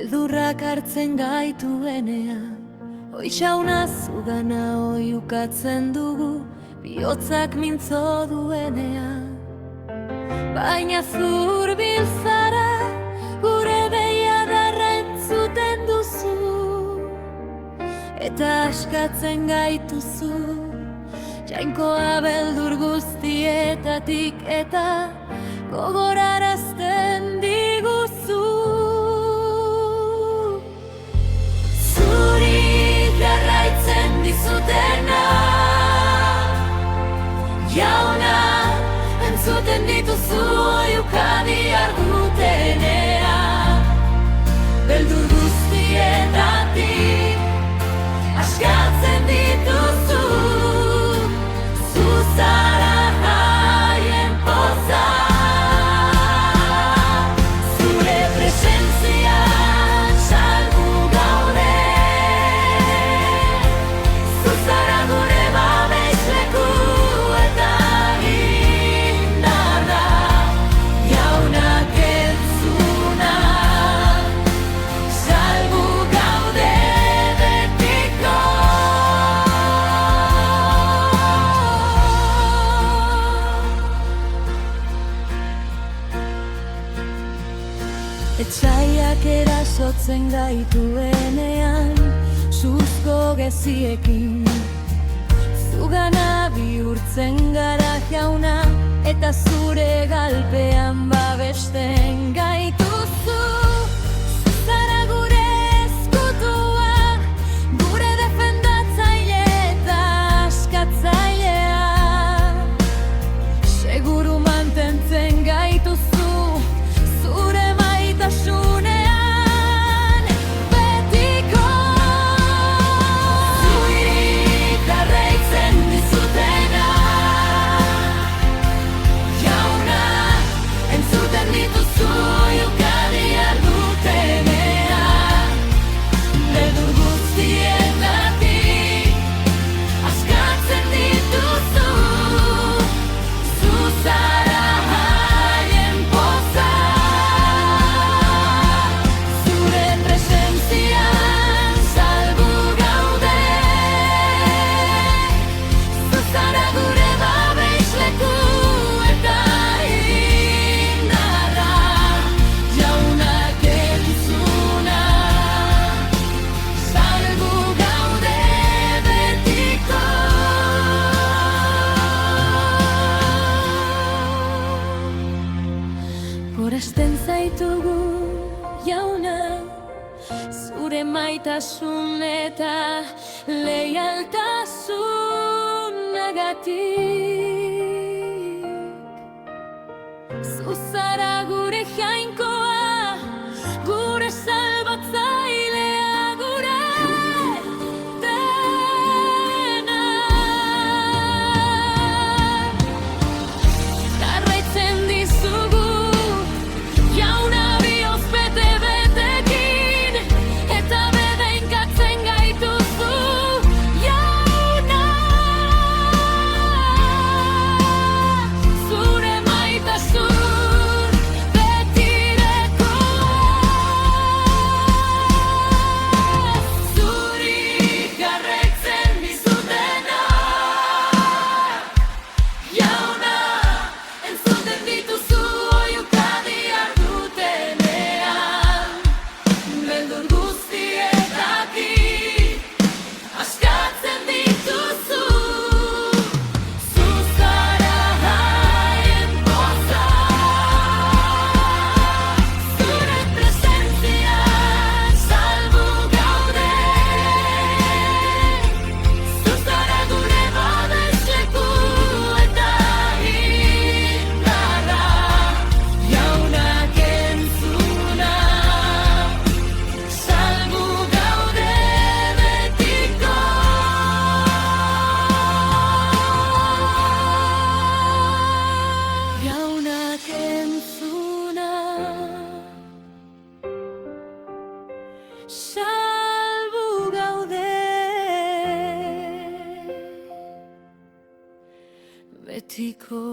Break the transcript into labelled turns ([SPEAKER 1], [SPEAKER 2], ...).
[SPEAKER 1] beldurrak hartzen gaituenean, oi jauna zugana oi ukatzen dugu, bihotzak mintzo duenean. Baina zurbil zara, gure deiadarra entzuten duzu, eta askatzen gaituzu, jainkoa beldur guztietatik eta gogorarazten diguzu. Zuri jarraitzen dizutena, jauna, entzuten dituzu oiukadi argutenean, beldur guztietatik askatzen dituzu, zu zara haien poza. Zure presentzian salbu gaude, zu zara gure babesleku eta indarra, jaunak entzuna, salbu gaude betiko. Etxaiak erasotzen gaituenean, suzko geziekin, zugana bihurtzen gara jauna, eta zure galpean babesten gaituzu. Zara gure ezkutua, gure defendatzaile eta askatzailea, seguru mantentzen gaituzu, zure maitasunean betiko. Zuri jarraitzen dizutena, jauna, entzuten dituzu oiukadi argutenean, beldur guztietatik askatzen dituzu, zu zara haien poza. Zure presentzian salbu gaude, zu zara gure babesleku eta indarra, jaunak entzuna, salbu gaude betiko. Gorazten zaitugu, jauna, zure maitasun eta leialtasunagatik. Zu zara gure jainkoa, gure salbatzailea, gure dena. Jarraitzen dizugu, jauna, bihotz bete-betekin, eta bedeinkatzen gaituzu, jauna. Zure maitasun betireko. Zuri jarraitzen dizutena, jauna, entzuten dituzu oiukadi argutenean, beldur guztietatik askatzen dituzu, zu zara haien poza. Zure presentzian salbu gaude, zu zara gure babesleku eta indarra, jaunak entzuna, salbu gaude betiko. Jaunak entzuna, salbu gaude betiko.